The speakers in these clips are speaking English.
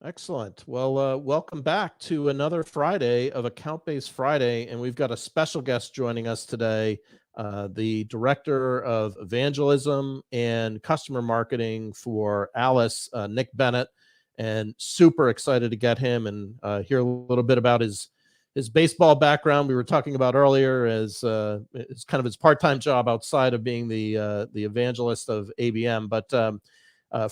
Excellent. Well, welcome back to another Friday of Account-Based Friday, and we've got a special guest joining us today, the Director of Evangelism and Customer Marketing for Alyce, Nick Bennett, and super excited to get him and hear a little bit about his baseball background. We were talking about earlier as it's kind of his part-time job outside of being the evangelist of ABM, but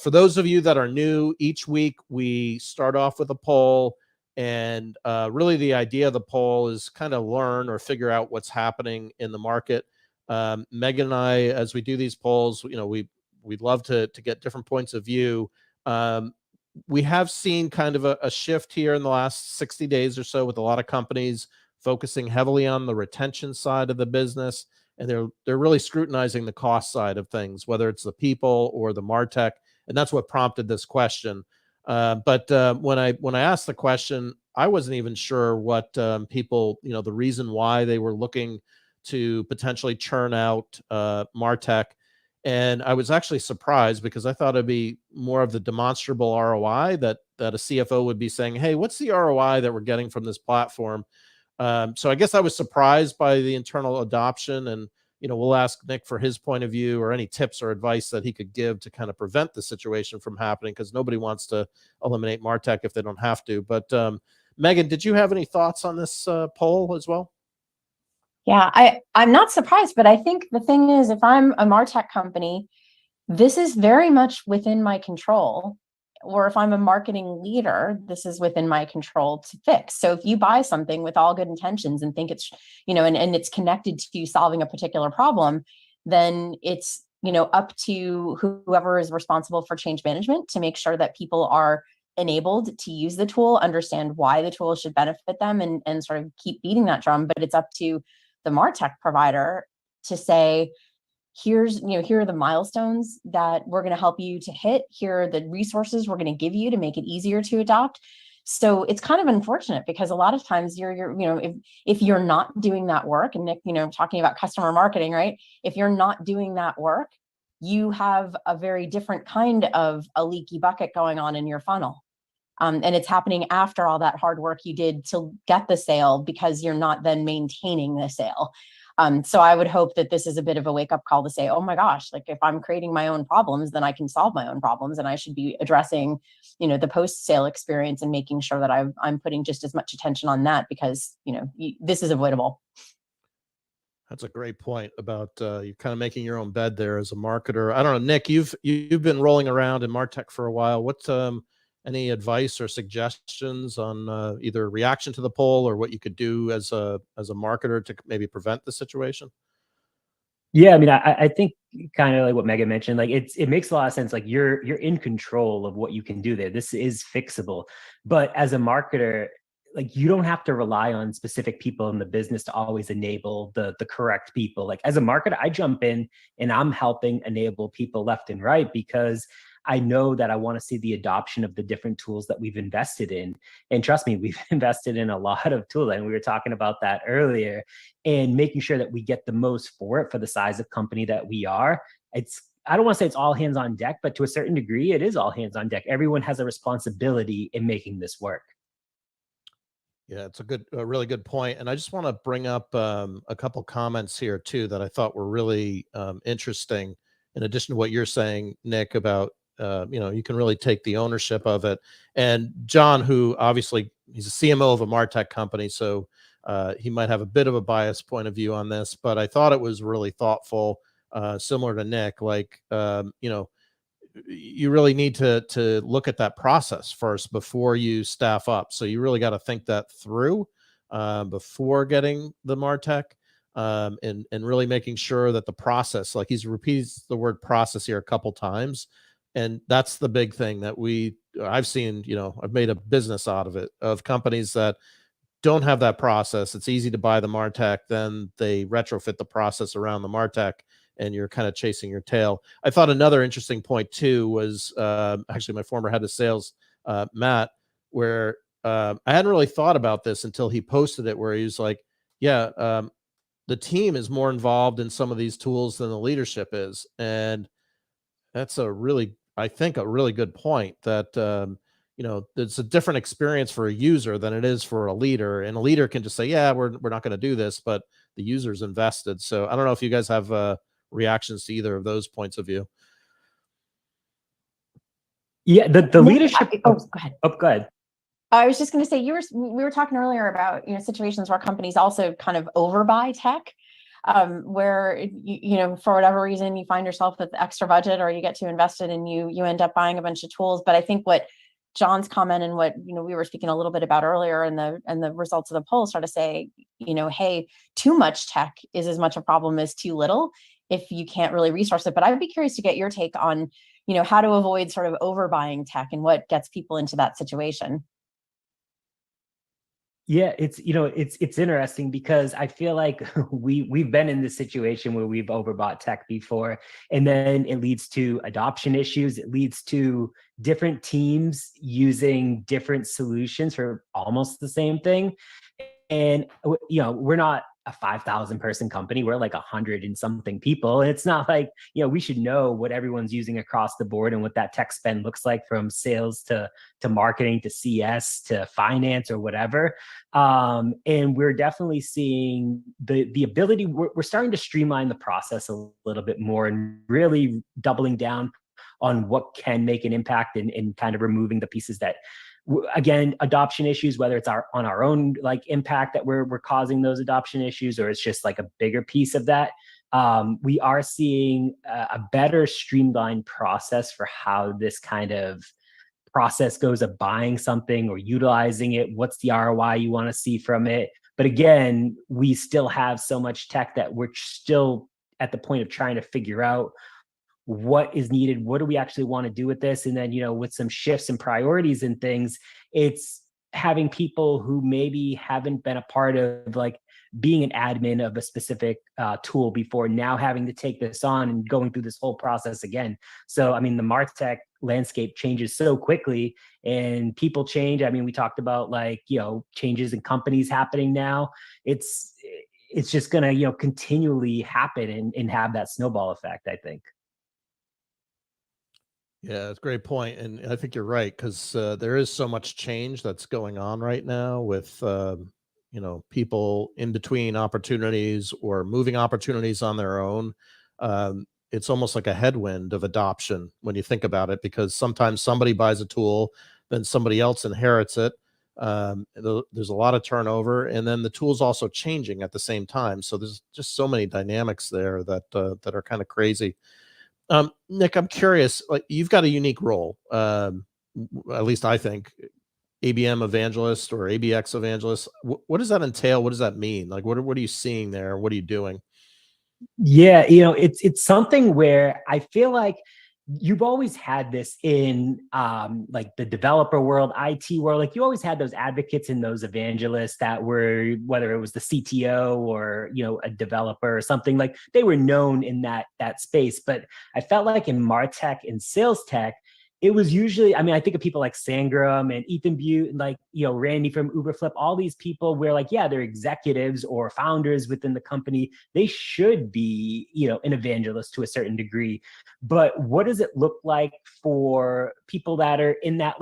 for those of you that are new, each week we start off with a poll, and really the idea of the poll is kind of learn or figure out what's happening in the market. Megan and I, as we do these polls, we'd love to get different points of view. We have seen kind of a shift here in the last 60 days or so with a lot of companies focusing heavily on the retention side of the business, and they're really scrutinizing the cost side of things, whether it's the people or the martech, and that's what prompted this question. But when I asked the question, I wasn't even sure what people, the reason why they were looking to potentially churn out martech. And I was actually surprised because I thought it'd be more of the demonstrable ROI that a CFO would be saying, "Hey, what's the ROI that we're getting from this platform?" So I guess I was surprised by the internal adoption, and we'll ask Nick for his point of view or any tips or advice that he could give to kind of prevent the situation from happening, because nobody wants to eliminate martech if they don't have to. But Megan, did you have any thoughts on this poll as well? Yeah, I'm not surprised, but I think the thing is, if I'm a martech company, this is very much within my control. Or if I'm a marketing leader, this is within my control to fix. So if you buy something with all good intentions and think it's, and it's connected to you solving a particular problem, then it's, up to whoever is responsible for change management to make sure that people are enabled to use the tool, understand why the tool should benefit them, and sort of keep beating that drum. But it's up to the martech provider to say, here are the milestones that we're going to help you to hit. Here are the resources we're going to give you to make it easier to adopt. So it's kind of unfortunate because a lot of times if you're not doing that work, and Nick, talking about customer marketing, right? If you're not doing that work, you have a very different kind of a leaky bucket going on in your funnel. And it's happening after all that hard work you did to get the sale, because you're not then maintaining the sale. So I would hope that this is a bit of a wake-up call to say, oh my gosh, like if I'm creating my own problems, then I can solve my own problems, and I should be addressing, the post-sale experience and making sure that I'm putting just as much attention on that, because, this is avoidable. That's a great point about you kind of making your own bed there as a marketer. I don't know, Nick, you've been rolling around in martech for a while. What's any advice or suggestions on either reaction to the poll or what you could do as a marketer to maybe prevent the situation? Yeah, I mean, I think kind of like what Megan mentioned, like it makes a lot of sense. Like you're in control of what you can do there. This is fixable. But as a marketer, like you don't have to rely on specific people in the business to always enable the correct people. Like as a marketer, I jump in and I'm helping enable people left and right, because I know that I want to see the adoption of the different tools that we've invested in. And trust me, we've invested in a lot of tools, and we were talking about that earlier, and making sure that we get the most for it for the size of company that we are. I don't want to say it's all hands on deck, but to a certain degree, it is all hands on deck. Everyone has a responsibility in making this work. Yeah, it's a really good point. And I just want to bring up a couple comments here too that I thought were really interesting. In addition to what you're saying, Nick, about you can really take the ownership of it. And John, who obviously he's a CMO of a martech company, so he might have a bit of a biased point of view on this, but I thought it was really thoughtful, similar to Nick. Like you really need to look at that process first before you staff up. So you really got to think that through before getting the martech, and really making sure that the process, like he's repeats the word process here a couple times, and that's the big thing that I've seen. I've made a business out of it, of companies that don't have that process. It's easy to buy the martech, then they retrofit the process around the martech, and you're kind of chasing your tail. I thought another interesting point too was actually my former head of sales, Matt, where I hadn't really thought about this until he posted it, where he was like, yeah, the team is more involved in some of these tools than the leadership is. And that's I think a really good point, that it's a different experience for a user than it is for a leader. And a leader can just say, yeah, we're not going to do this, but the user's invested. So I don't know if you guys have reactions to either of those points of view. Yeah, the leadership. Go ahead. Oh, go ahead. I was just going to say, we were talking earlier about, situations where companies also kind of overbuy tech, where, for whatever reason, you find yourself with extra budget, or you get too invested and you end up buying a bunch of tools. But I think what John's comment and what, we were speaking a little bit about earlier, and the results of the poll sort of say, hey, too much tech is as much a problem as too little if you can't really resource it. But I would be curious to get your take on, how to avoid sort of overbuying tech and what gets people into that situation. Yeah, it's interesting because I feel like we've been in this situation where we've overbought tech before, and then it leads to adoption issues. It leads to different teams using different solutions for almost the same thing. And we're not a 5,000 person company. We're like 100 and something people. And it's not like, we should know what everyone's using across the board and what that tech spend looks like, from sales to marketing to CS to finance or whatever. And we're definitely seeing the ability, we're starting to streamline the process a little bit more and really doubling down on what can make an impact, and kind of removing the pieces that, again, adoption issues, whether it's on our own impact that we're causing those adoption issues, or it's just like a bigger piece of that. We are seeing a better streamlined process for how this kind of process goes of buying something or utilizing it. What's the ROI you want to see from it? But again, we still have so much tech that we're still at the point of trying to figure out what is needed, what do we actually want to do with this? And then, with some shifts and priorities and things, it's having people who maybe haven't been a part of being an admin of a specific tool before, now having to take this on and going through this whole process again. So, the martech landscape changes so quickly, and people change. We talked about changes in companies happening now. It's just going to, continually happen and have that snowball effect, I think. Yeah, it's a great point. And I think you're right, because there is so much change that's going on right now with, people in between opportunities or moving opportunities on their own. It's almost like a headwind of adoption when you think about it, because sometimes somebody buys a tool, then somebody else inherits it. There's a lot of turnover, and then the tool's also changing at the same time. So there's just so many dynamics there that are kind of crazy. Nick, I'm curious, you've got a unique role. At least I think, ABM evangelist or ABX evangelist. What does that entail? What does that mean? What are you seeing there? What are you doing? Yeah, it's something where I feel like you've always had this in the developer world, IT world. You always had those advocates and those evangelists that were, whether it was the CTO or a developer or something, they were known in that space. But I felt like in martech and sales tech, it was usually, I think of people like Sangram and Ethan Butte, and Randy from Uberflip, all these people where they're executives or founders within the company. They should be, an evangelist to a certain degree. But what does it look like for people that are in that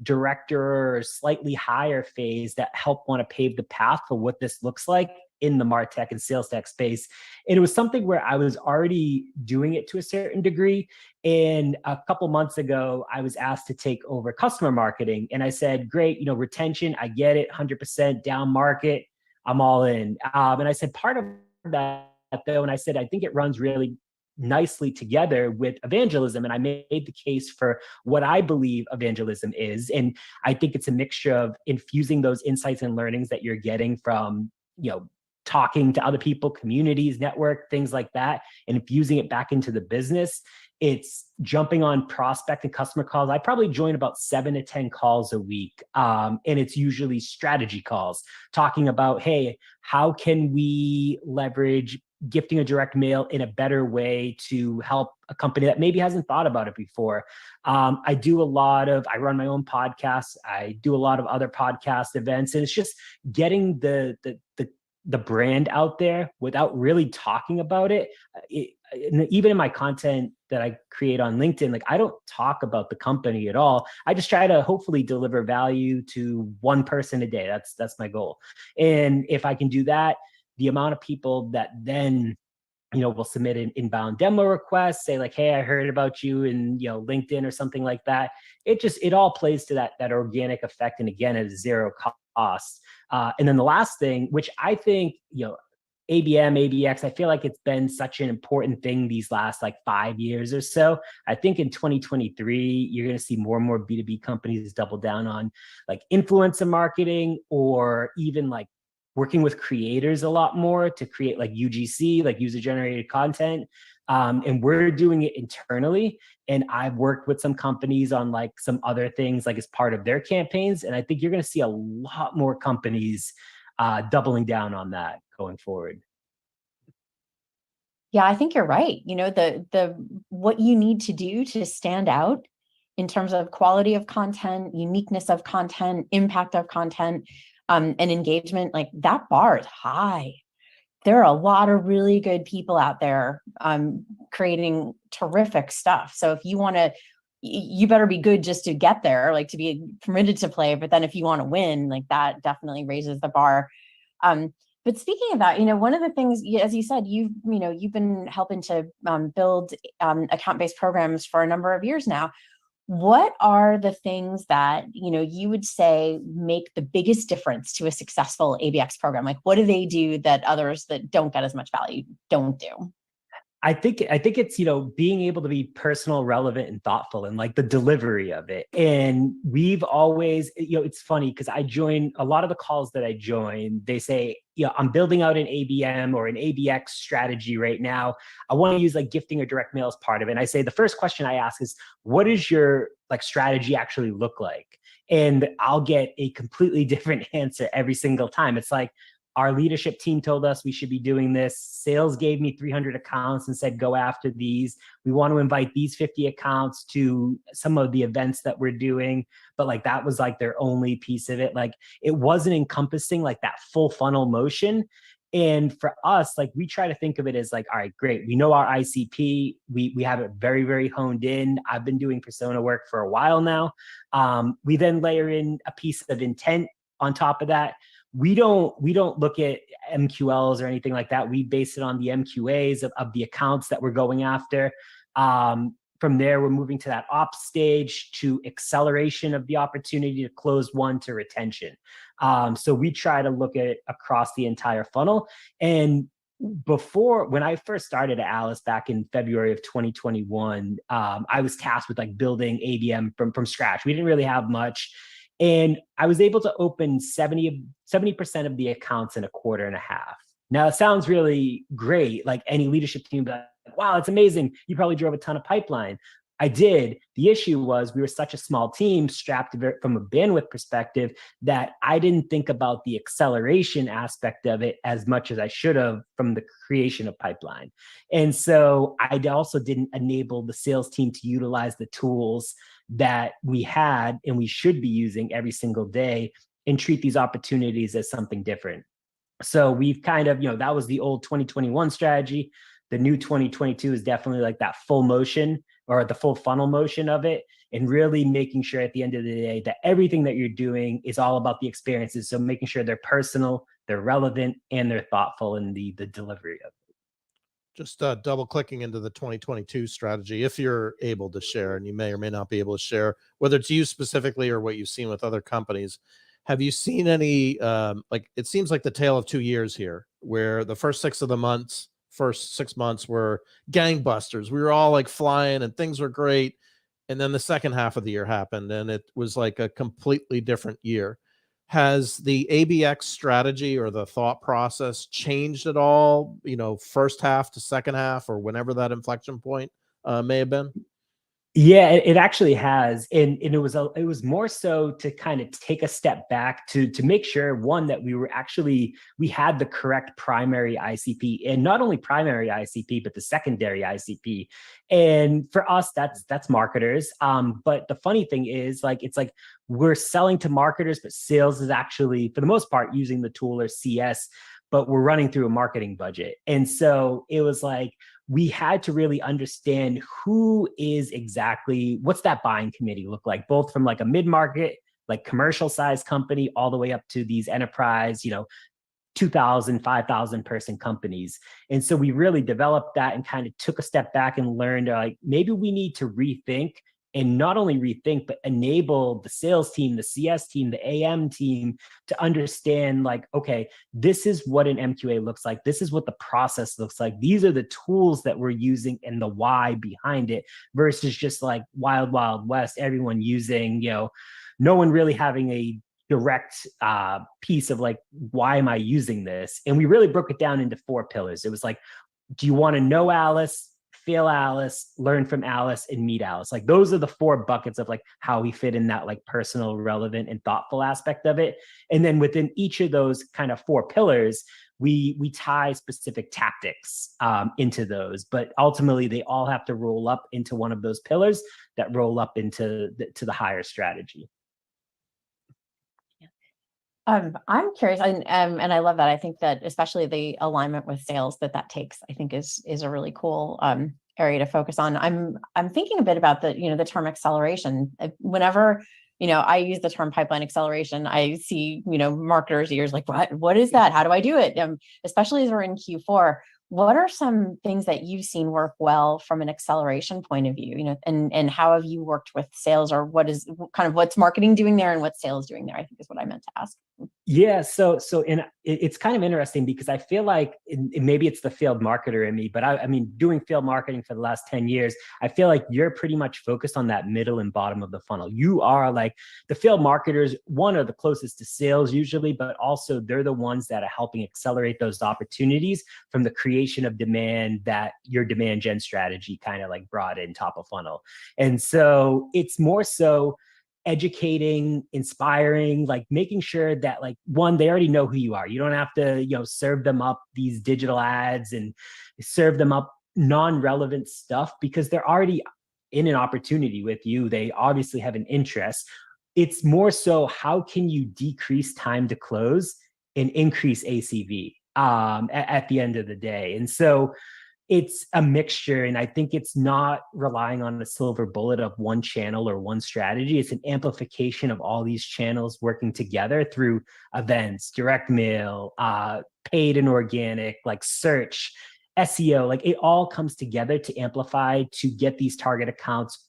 director or slightly higher phase that help want to pave the path for what this looks like in the martech and sales tech space? And it was something where I was already doing it to a certain degree. And a couple months ago, I was asked to take over customer marketing. And I said, great, retention, I get it, 100% down market, I'm all in. And I said, part of that though, and I said, I think it runs really nicely together with evangelism. And I made the case for what I believe evangelism is. And I think it's a mixture of infusing those insights and learnings that you're getting from, talking to other people, communities, network, things like that, and infusing it back into the business. It's jumping on prospect and customer calls. I probably join about 7 to 10 calls a week. And it's usually strategy calls, talking about, hey, how can we leverage gifting a direct mail in a better way to help a company that maybe hasn't thought about it before. I run my own podcasts. I do a lot of other podcast events, and it's just getting the brand out there without really talking about it. even in my content that I create on LinkedIn, like I don't talk about the company at all. I just try to hopefully deliver value to one person a day. That's my goal. And if I can do that, the amount of people that then, will submit an inbound demo request, say like, hey, I heard about you in, LinkedIn or something like that. It all plays to that organic effect. And again, at zero cost. And then the last thing, which I think, ABM, ABX, I feel like it's been such an important thing these last like 5 years or so. I think in 2023, you're going to see more and more B2B companies double down on like influencer marketing, or even like working with creators a lot more to create like UGC, like user generated content. And we're doing it internally. And I've worked with some companies on like some other things, like as part of their campaigns. And I think you're going to see a lot more companies doubling down on that going forward. Yeah, I think you're right. The what you need to do to stand out in terms of quality of content, uniqueness of content, impact of content, and engagement, like that bar is high. There are a lot of really good people out there creating terrific stuff. So if you want to, you better be good just to get there, like to be permitted to play. But then if you want to win, like that definitely raises the bar. But speaking of that, one of the things, as you said, you've been helping to build account-based programs for a number of years now. What are the things that, you would say make the biggest difference to a successful ABX program? Like, what do they do that others that don't get as much value don't do? I think it's, being able to be personal, relevant, and thoughtful, and like the delivery of it. And we've always, it's funny because I join a lot of the calls that I join, they say, I'm building out an ABM or an ABX strategy right now. I want to use like gifting or direct mail as part of it. And I say, the first question I ask is, what does your like strategy actually look like? And I'll get a completely different answer every single time. It's like, our leadership team told us we should be doing this. Sales gave me 300 accounts and said, go after these. We want to invite these 50 accounts to some of the events that we're doing. But like, that was like their only piece of it. Like, it wasn't encompassing like that full funnel motion. And for us, like, we try to think of it as like, all right, great. We know our ICP. We have it very, very honed in. I've been doing persona work for a while now. We then layer in a piece of intent on top of that. We don't look at MQLs or anything like that. We base it on the MQAs of the accounts that we're going after. From there, we're moving to that ops stage, to acceleration of the opportunity, to close one, to retention. So we try to look at it across the entire funnel. And before, when I first started at Alyce back in February of 2021, I was tasked with like building ABM from scratch. We didn't really have much. And I was able to open 70% of the accounts in a quarter and a half. Now, it sounds really great. Like any leadership team, but wow, it's amazing. You probably drove a ton of pipeline. I did. The issue was we were such a small team, strapped from a bandwidth perspective, that I didn't think about the acceleration aspect of it as much as I should have from the creation of pipeline. And so I also didn't enable the sales team to utilize the tools that we had and we should be using every single day, and treat these opportunities as something different. So we've kind of, that was the old 2021 strategy. The new 2022 is definitely like that full motion, or the full funnel motion of it, and really making sure at the end of the day that everything that you're doing is all about the experiences. So making sure they're personal, they're relevant, and they're thoughtful in the delivery of it. Just double clicking into the 2022 strategy, if you're able to share, and you may or may not be able to share, whether it's you specifically or what you've seen with other companies. Have you seen any, like, it seems like the tale of 2 years here, where the first 6 months were gangbusters. We were all like flying and things were great. And then the second half of the year happened and it was like a completely different year. Has the ABX strategy or the thought process changed at all, first half to second half, or whenever that inflection point may have been? Yeah, it actually has. And it was more so to kind of take a step back to make sure, one, that we had the correct primary ICP, and not only primary ICP, but the secondary ICP. And for us, that's marketers. But the funny thing is, like, it's like we're selling to marketers, but sales is actually, for the most part, using the tool or CS, but we're running through a marketing budget. And so it was like, we had to really understand who is exactly, what's that buying committee look like, both from like a mid-market, like commercial size company, all the way up to these enterprise, 2,000, 5,000 person companies. And so we really developed that and kind of took a step back and learned like, maybe we need to rethink, and not only rethink, but enable the sales team, the CS team, the AM team to understand like, okay, this is what an MQA looks like. This is what the process looks like. These are the tools that we're using and the why behind it, versus just like wild, wild west, everyone using, no one really having a direct piece of like, why am I using this? And we really broke it down into 4 pillars. It was like, do you want to know Alyce, feel Alyce, learn from Alyce, and meet Alyce? Like those are the 4 buckets of like how we fit in that like personal, relevant, and thoughtful aspect of it. And then within each of those kind of 4 pillars, we tie specific tactics into those, but ultimately they all have to roll up into one of those pillars that roll up into the higher strategy. I'm curious, and I love that. I think that especially the alignment with sales that takes, I think is a really cool area to focus on. I'm thinking a bit about the term acceleration. Whenever I use the term pipeline acceleration, I see marketers' ears like, what is that? How do I do it? Especially as we're in Q4. What are some things that you've seen work well from an acceleration point of view, and how have you worked with sales, or what's marketing doing there and what's sales doing there, I think is what I meant to ask. Yeah, so it's kind of interesting because I feel like maybe it's the field marketer in me, but I mean, doing field marketing for the last 10 years, I feel like you're pretty much focused on that middle and bottom of the funnel. You are like the field marketers, one, are the closest to sales usually, but also they're the ones that are helping accelerate those opportunities from the creation of demand that your demand gen strategy kind of like brought in top of funnel. And so it's more so educating, inspiring, like making sure that like, one, they already know who you are. You don't have to, serve them up these digital ads and serve them up non-relevant stuff because they're already in an opportunity with you. They obviously have an interest. It's more so, how can you decrease time to close and increase ACV at the end of the day? And so it's a mixture, and I think it's not relying on a silver bullet of one channel or one strategy. It's an amplification of all these channels working together through events, direct mail, paid and organic, like search, SEO. Like it all comes together to amplify, to get these target accounts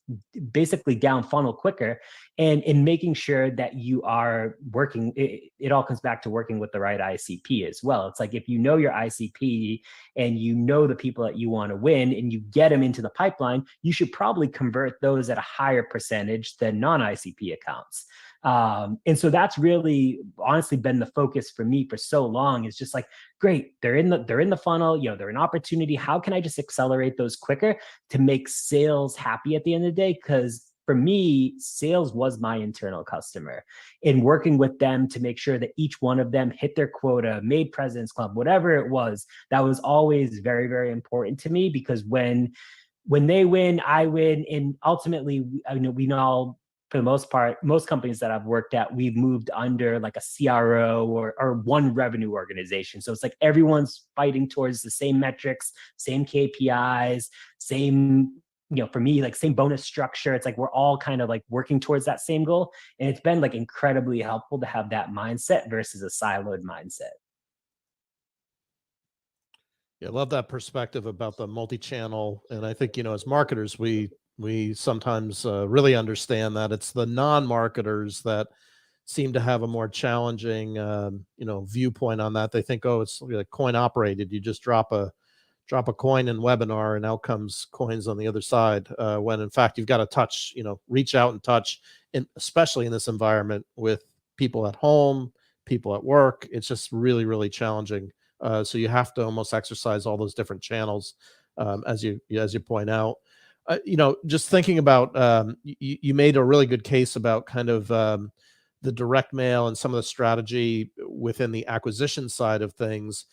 basically down funnel quicker, and in making sure that you are working, it all comes back to working with the right ICP as well. It's like, if you know your ICP and you know the people that you want to win and you get them into the pipeline, you should probably convert those at a higher percentage than non-ICP accounts. And so that's really honestly been the focus for me for so long. Is just like, great, they're in the funnel, they're an opportunity. How can I just accelerate those quicker to make sales happy at the end of the day? Because for me, sales was my internal customer, in working with them to make sure that each one of them hit their quota, made President's Club, whatever it was. That was always very, very important to me, because when they win, I win. And ultimately, we know, for the most part, most companies that I've worked at, we've moved under like a CRO or one revenue organization. So it's like everyone's fighting towards the same metrics, same KPIs, same, for me, like same bonus structure. It's like we're all kind of like working towards that same goal. And it's been like incredibly helpful to have that mindset versus a siloed mindset. Yeah, I love that perspective about the multi-channel. And I think, as marketers, we sometimes really understand that it's the non-marketers that seem to have a more challenging, viewpoint on that. They think, oh, it's like coin operated. You just drop a coin in webinar and out comes coins on the other side. When in fact, you've got to touch, reach out and touch, and especially in this environment with people at home, people at work, it's just really, really challenging. So you have to almost exercise all those different channels, as you point out. Just thinking about, you made a really good case about kind of the direct mail and some of the strategy within the acquisition side of things.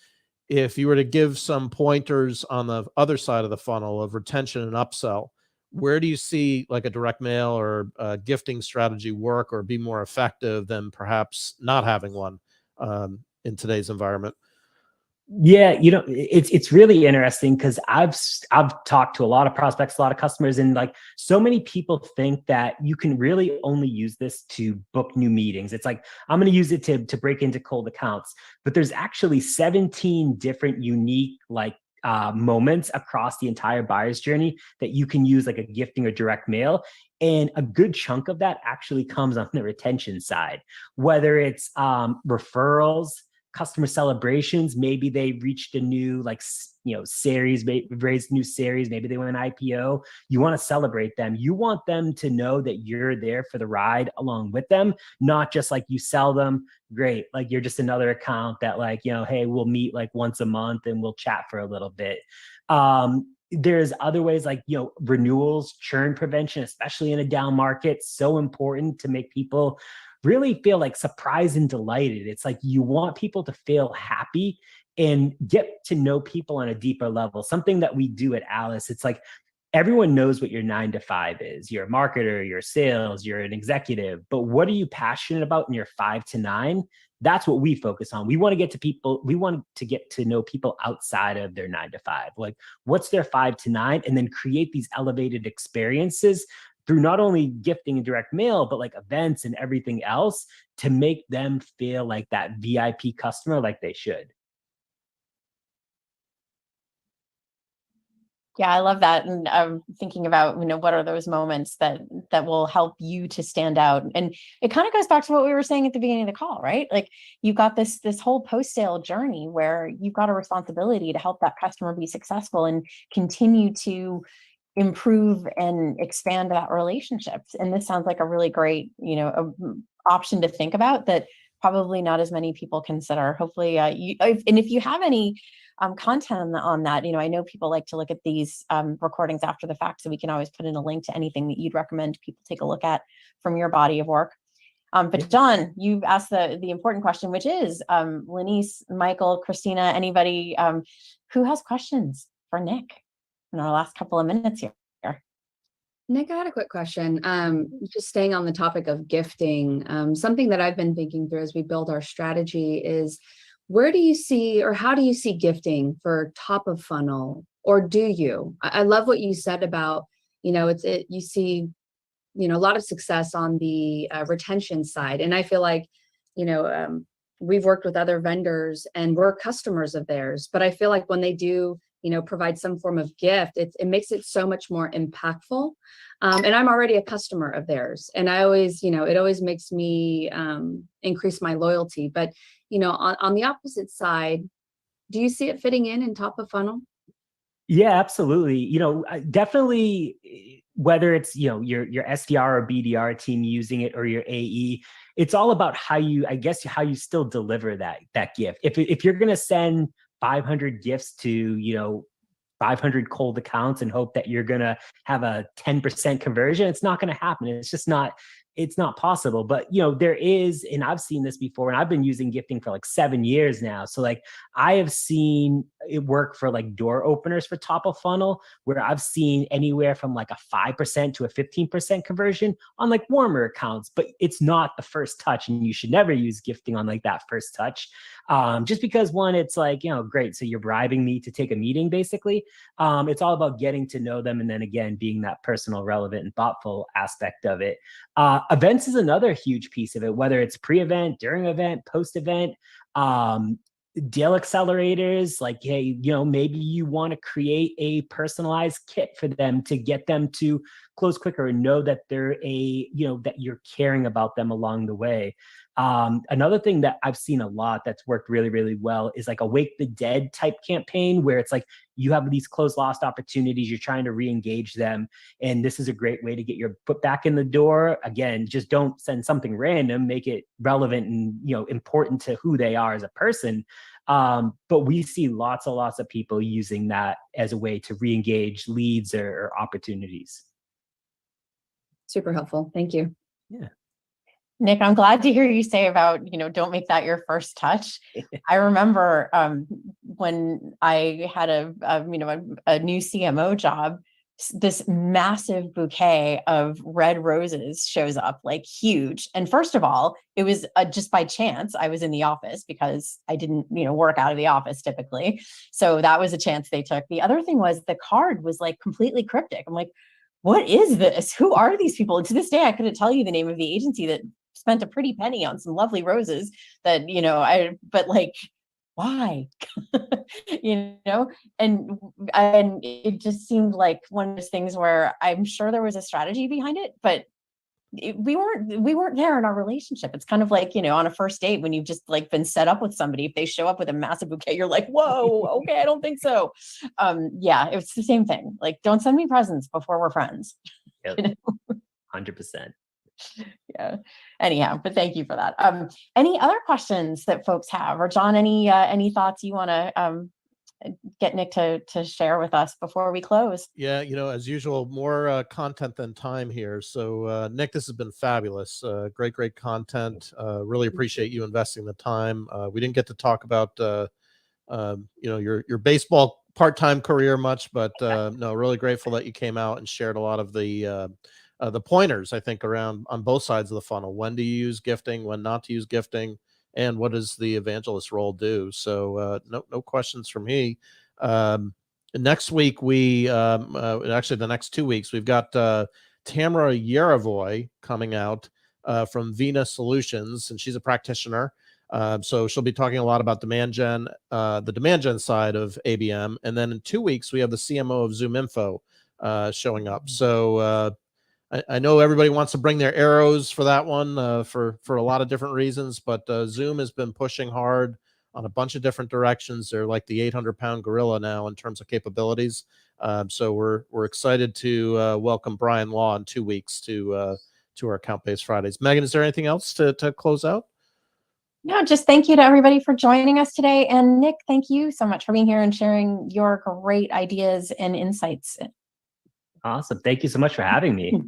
If you were to give some pointers on the other side of the funnel of retention and upsell, where do you see like a direct mail or a gifting strategy work or be more effective than perhaps not having one in today's environment? Yeah, it's really interesting because I've talked to a lot of prospects, a lot of customers, and like so many people think that you can really only use this to book new meetings. It's like I'm going to use it to break into cold accounts, but there's actually 17 different unique moments across the entire buyer's journey that you can use like a gifting or direct mail. And a good chunk of that actually comes on the retention side, whether it's referrals, customer celebrations. Maybe they reached a new series, raised new series. Maybe they went IPO. You want to celebrate them. You want them to know that you're there for the ride along with them, not just like you sell them. Great. Like you're just another account that hey, we'll meet like once a month and we'll chat for a little bit. There's other ways like, renewals, churn prevention, especially in a down market, so important to make people really feel like surprised and delighted. It's like you want people to feel happy and get to know people on a deeper level. Something that we do at Alyce, it's like everyone knows what your 9 to 5 is. You're a marketer, you're sales, you're an executive, but what are you passionate about in your 5 to 9? That's what we focus on. We want to get to people. We want to get to know people outside of their 9 to 5. Like what's their 5 to 9, and then create these elevated experiences through not only gifting and direct mail, but like events and everything else to make them feel like that VIP customer like they should. Yeah, I love that. And I'm thinking about, what are those moments that will help you to stand out? And it kind of goes back to what we were saying at the beginning of the call, right? Like you've got this whole post-sale journey where you've got a responsibility to help that customer be successful and continue to improve and expand that relationship. And this sounds like a really great, option to think about that probably not as many people consider. Hopefully, if you have any content on that, I know people like to look at these recordings after the fact, so we can always put in a link to anything that you'd recommend people take a look at from your body of work. But John, you've asked the important question, which is Lenice, Michael, Christina, anybody who has questions for Nick in our last couple of minutes here. Nick, I had a quick question. Just staying on the topic of gifting, something that I've been thinking through as we build our strategy is, where do you see, or how do you see gifting for top of funnel? Or do you? I love what you said about, you see, a lot of success on the retention side. And I feel like, we've worked with other vendors and we're customers of theirs, but I feel like when they do, provide some form of gift, it makes it so much more impactful. And I'm already a customer of theirs. And I always, it always makes me increase my loyalty. But, on the opposite side, do you see it fitting in top of funnel? Yeah, absolutely. Definitely, whether it's, your SDR or BDR team using it or your AE, it's all about how you still deliver that gift. If you're going to send 500 gifts to, 500 cold accounts and hope that you're going to have a 10% conversion, it's not going to happen. It's not possible. But, there is, and I've seen this before, and I've been using gifting for like 7 years now. So like I have seen it work for like door openers for top of funnel, where I've seen anywhere from like a 5% to a 15% conversion on like warmer accounts, but it's not the first touch, and you should never use gifting on like that first touch. Just because one, it's like, great. So you're bribing me to take a meeting, basically. It's all about getting to know them. And then again, being that personal, relevant, and thoughtful aspect of it. Events is another huge piece of it, whether it's pre-event, during event, post-event, deal accelerators. Like, hey, maybe you want to create a personalized kit for them to get them to close quicker and know that they're that you're caring about them along the way. Another thing that I've seen a lot that's worked really, really well is like a Wake the Dead type campaign, where it's like you have these closed lost opportunities, you're trying to re-engage them. And this is a great way to get your foot back in the door. Again, just don't send something random, make it relevant and, important to who they are as a person. But we see lots of people using that as a way to re-engage leads or opportunities. Super helpful. Thank you. Yeah. Nick, I'm glad to hear you say about, don't make that your first touch. I remember when I had a new CMO job, this massive bouquet of red roses shows up, like huge. And first of all, it was just by chance I was in the office, because I didn't, work out of the office typically. So that was a chance they took. The other thing was the card was like completely cryptic. I'm like, what is this? Who are these people? And to this day, I couldn't tell you the name of the agency that spent a pretty penny on some lovely roses that, but like, why? And it just seemed like one of those things where I'm sure there was a strategy behind it, but we weren't there in our relationship. It's kind of like, on a first date, when you've just like been set up with somebody, if they show up with a massive bouquet, you're like, whoa, okay, I don't think so. Yeah, it's the same thing. Like, don't send me presents before we're friends. Yep. 100%. Yeah. Anyhow, but thank you for that. Any other questions that folks have, or John, any thoughts you want to get Nick to share with us before we close? Yeah, as usual, more content than time here. So Nick, this has been fabulous. Great content. Really appreciate you investing the time. We didn't get to talk about your baseball part-time career much, but no, really grateful that you came out and shared a lot of the pointers, I think, around on both sides of the funnel. When do you use gifting, when not to use gifting, and what does the evangelist role do? So no questions from me. Next week, actually the next 2 weeks, we've got Tamara Yaravoy coming out from Vina Solutions, and she's a practitioner. So she'll be talking a lot about demand gen, the demand gen side of ABM. And then in 2 weeks, we have the CMO of Zoom Info showing up. So I know everybody wants to bring their arrows for that one for a lot of different reasons, but Zoom has been pushing hard on a bunch of different directions. They're like the 800-pound gorilla now in terms of capabilities. So we're excited to welcome Brian Law in 2 weeks to our Account-Based Fridays. Megan, is there anything else to close out? No, just thank you to everybody for joining us today. And Nick, thank you so much for being here and sharing your great ideas and insights. Awesome. Thank you so much for having me.